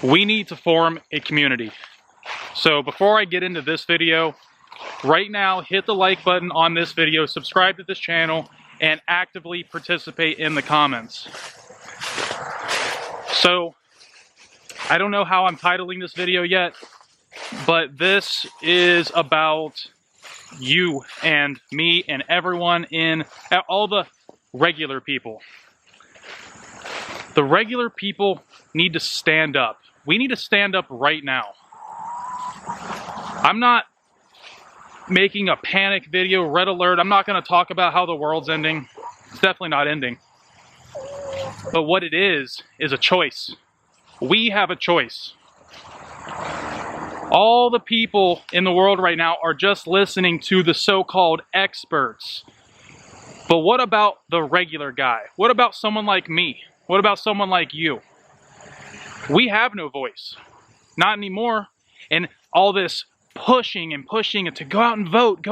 we need to form a community. So before I get into this video, right now hit the like button on this video, subscribe to this channel, and actively participate in the comments. So I don't know how I'm titling this video yet, but this is about you and me and everyone in all the regular people. The regular people need to stand up. We need to stand up right now. I'm not making a panic video, red alert. I'm not going to talk about how the world's ending. It's definitely not ending. But what it is a choice. We have a choice. All the people in the world right now are just listening to the so-called experts. But what about the regular guy? What about someone like me? What about someone like you? We have no voice. Not anymore. And all this pushing and to go out and vote,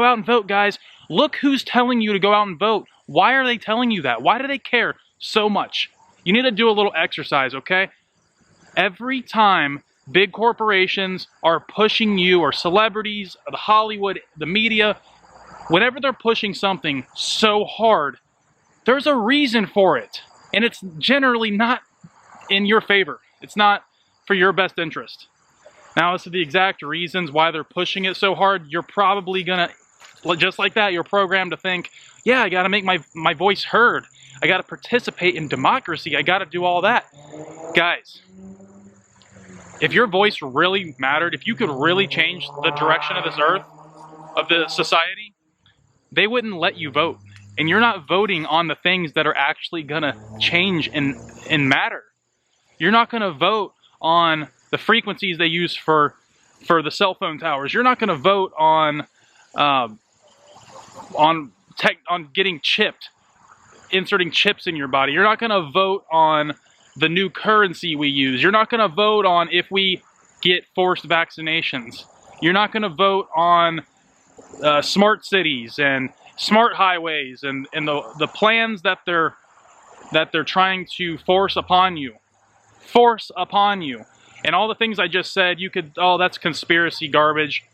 guys. Look who's telling you to go out and vote. Why are they telling you that? Why do they care so much? You need to do a little exercise, okay? Every time big corporations are pushing you, or celebrities, or the Hollywood, the media, whenever they're pushing something so hard, there's a reason for it. And it's generally not in your favor. It's not for your best interest. Now, as to the exact reasons why they're pushing it so hard, you're probably gonna, just like that, you're programmed to think, yeah, I gotta make my voice heard. I gotta participate in democracy. I gotta do all that. Guys, if your voice really mattered, if you could really change the direction of this earth, of the society, they wouldn't let you vote. And you're not voting on the things that are actually gonna change and matter. You're not gonna vote on the frequencies they use for the cell phone towers. You're not gonna vote on getting chipped, inserting chips in your body. You're not gonna vote on the new currency we use. You're not gonna vote on if we get forced vaccinations. You're not gonna vote on smart cities and smart highways and the plans that they're trying to force upon you. And all the things I just said, you could, oh, that's conspiracy garbage.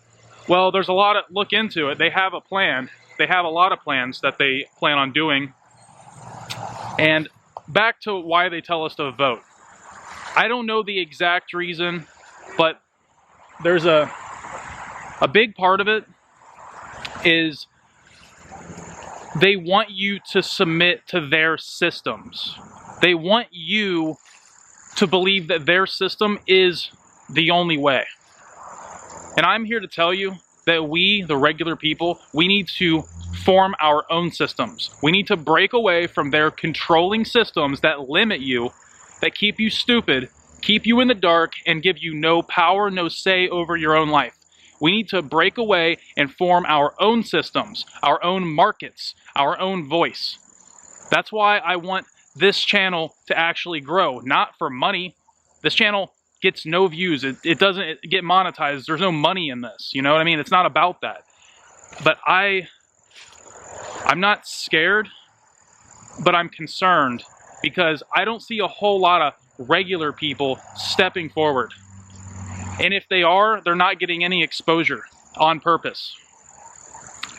Well, there's a lot of, look into it. They have a plan. They have a lot of plans that they plan on doing. And back to why they tell us to vote. I don't know the exact reason, but there's a big part of it is they want you to submit to their systems. They want you to believe that their system is the only way. And I'm here to tell you that we, the regular people, we need to form our own systems. We need to break away from their controlling systems that limit you, that keep you stupid, keep you in the dark, and give you no power, no say over your own life. We need to break away and form our own systems, our own markets, our own voice. That's why I want this channel to actually grow, not for money. This channel gets no views. It doesn't get monetized. There's no money in this. You know what I mean? It's not about that. But I'm not scared, but I'm concerned because I don't see a whole lot of regular people stepping forward. And if they are, they're not getting any exposure on purpose.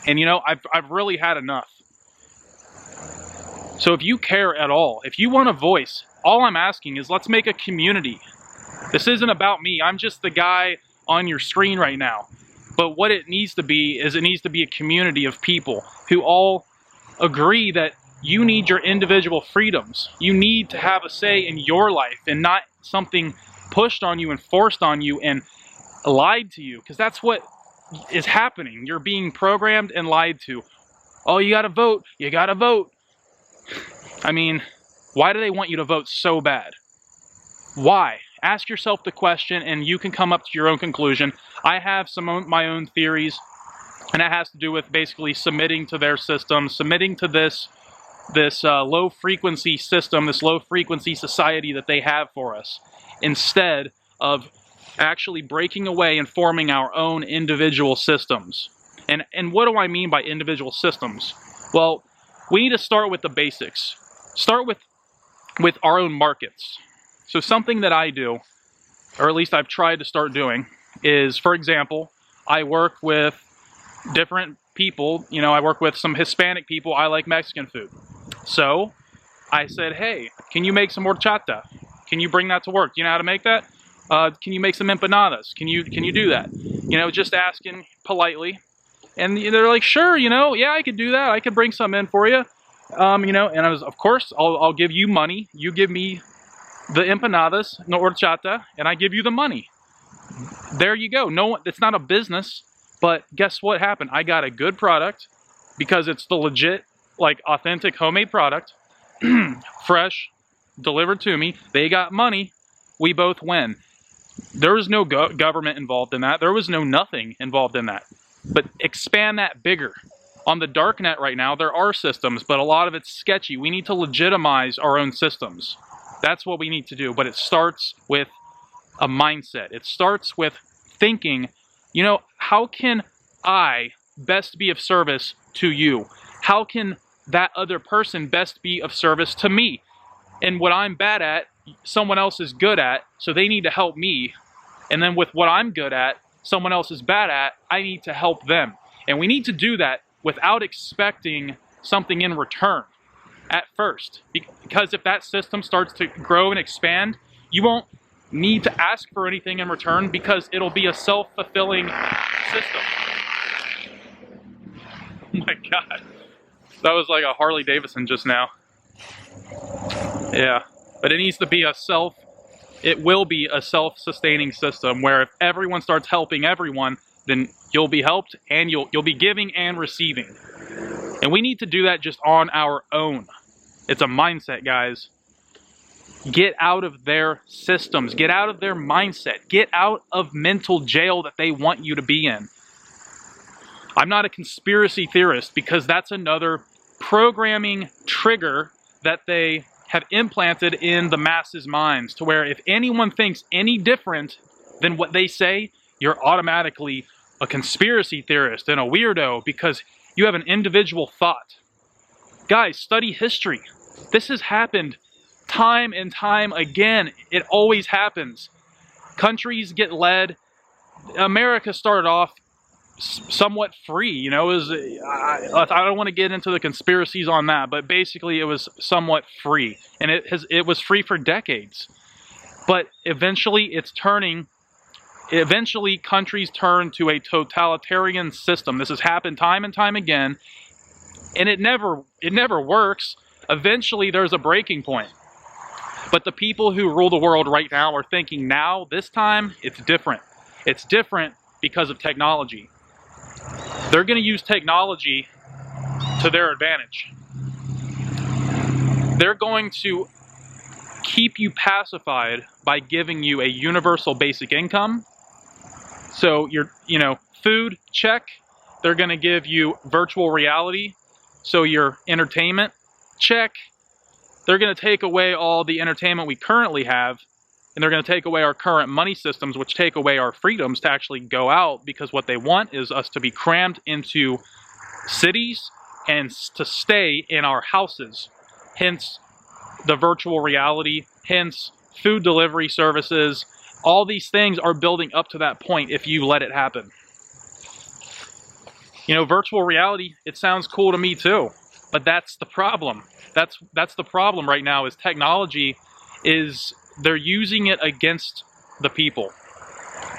And you know, I've really had enough. So if you care at all, if you want a voice, all I'm asking is let's make a community. This isn't about me. I'm just the guy on your screen right now. But what it needs to be is it needs to be a community of people who all agree that you need your individual freedoms. You need to have a say in your life and not something pushed on you and forced on you and lied to you, because that's what is happening. You're being programmed and lied to. Oh, you gotta vote. You gotta vote. I mean, why do they want you to vote so bad? Why? Ask yourself the question and you can come up to your own conclusion. I have my own theories, and that has to do with basically submitting to their system, submitting to this low frequency system, this low frequency society that they have for us, instead of actually breaking away and forming our own individual systems. And what do I mean by individual systems? Well, we need to start with the basics. Start with our own markets. So something that I do or at least I've tried to start doing, is, for example, I work with different people. You know, I work with some Hispanic people. I like Mexican food. So I said, hey, can you make some horchata? Can you bring that to work? Do you know how to make that? Can you make some empanadas? Can you do that? You know, just asking politely. And they're like, sure, you know, yeah, I could do that. I could bring some in for you. You know, and I was, of course, I'll give you money. You give me the empanadas, no horchata, and I give you the money. There you go. No, it's not a business, but guess what happened? I got a good product because it's the legit, like, authentic homemade product, fresh, delivered to me. They got money. We both win. There was no government involved in that. There was no nothing involved in that. But expand that bigger. On the dark net right now, there are systems, but a lot of it's sketchy. We need to legitimize our own systems. That's what we need to do. But it starts with a mindset. It starts with thinking, you know, how can I best be of service to you? How can that other person best be of service to me? And what I'm bad at, someone else is good at, so they need to help me. And then with what I'm good at, someone else is bad at, I need to help them. And we need to do that without expecting something in return at first. Because if that system starts to grow and expand, you won't need to ask for anything in return because it'll be a self-fulfilling system. Oh my God. That was like a Harley Davidson just now. Yeah. But it needs to be it will be a self-sustaining system where if everyone starts helping everyone, then you'll be helped and you'll be giving and receiving. And we need to do that just on our own. It's a mindset, guys. Get out of their systems. Get out of their mindset. Get out of mental jail that they want you to be in. I'm not a conspiracy theorist because that's another programming trigger that they have implanted in the masses' minds to where if anyone thinks any different than what they say, you're automatically a conspiracy theorist and a weirdo because you have an individual thought. Guys, study history. This has happened time and time again. It always happens. Countries get led. America started off somewhat free, you know. I don't want to get into the conspiracies on that, but basically it was somewhat free, and it was free for decades. But eventually countries turn to a totalitarian system. This has happened time and time again, and it never works. Eventually there's a breaking point. But the people who rule the world right now are thinking now, this time, it's different. It's different because of technology. They're going to use technology to their advantage. They're going to keep you pacified by giving you a universal basic income. So food, check. They're going to give you virtual reality. So your entertainment, check. They're going to take away all the entertainment we currently have, and they're going to take away our current money systems, which take away our freedoms to actually go out, because what they want is us to be crammed into cities and to stay in our houses. Hence the virtual reality, hence food delivery services. All these things are building up to that point if you let it happen. You know, virtual reality, it sounds cool to me too, but that's the problem. That's the problem right now is technology is they're using it against the people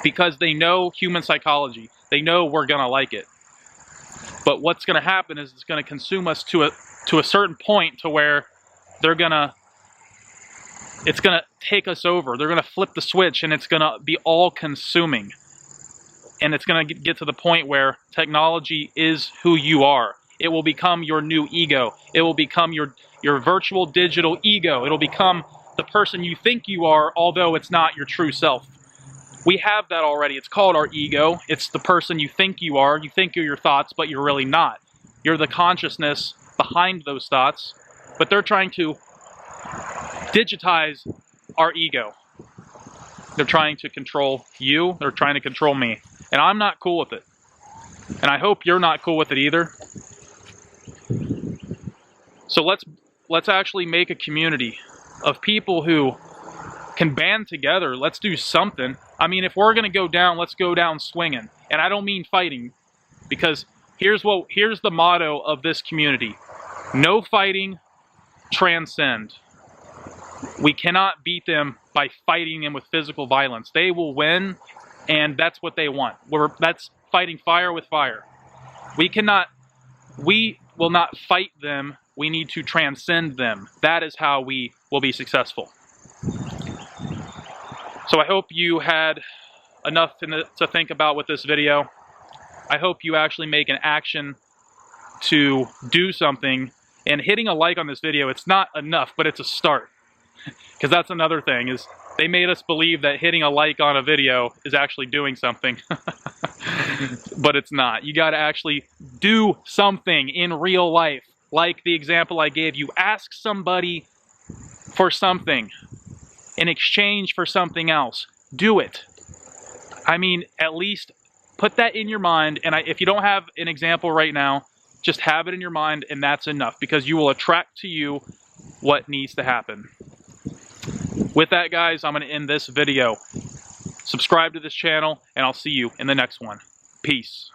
because they know human psychology. They know we're going to like it. But what's going to happen is it's going to consume us to a certain point to where it's going to take us over. They're going to flip the switch and it's going to be all consuming. And it's going to get to the point where technology is who you are. It will become your new ego. It will become your virtual digital ego. It'll become the person you think you are, although it's not your true self. We have that already. It's called our ego. It's the person you think you are. You think you're your thoughts, but you're really not. You're the consciousness behind those thoughts. But they're trying to digitize our ego. They're trying to control you. They're trying to control me. And I'm not cool with it. And I hope you're not cool with it either. So let's actually make a community of people who can band together, let's do something. I mean, if we're going to go down, let's go down swinging. And I don't mean fighting, because here's the motto of this community. No fighting, transcend. We cannot beat them by fighting them with physical violence. They will win, and that's what they want. That's fighting fire with fire. We will not fight them. We need to transcend them. That is how we will be successful. So I hope you had enough to think about with this video. I hope you actually make an action to do something. And hitting a like on this video, it's not enough, but it's a start. Because that's another thing, is they made us believe that hitting a like on a video is actually doing something. But it's not. You got to actually do something in real life. Like the example I gave you. Ask somebody for something in exchange for something else. Do it. I mean, at least put that in your mind. And if you don't have an example right now, just have it in your mind, and that's enough, because you will attract to you what needs to happen. With that, guys, I'm going to end this video. Subscribe to this channel, and I'll see you in the next one. Peace.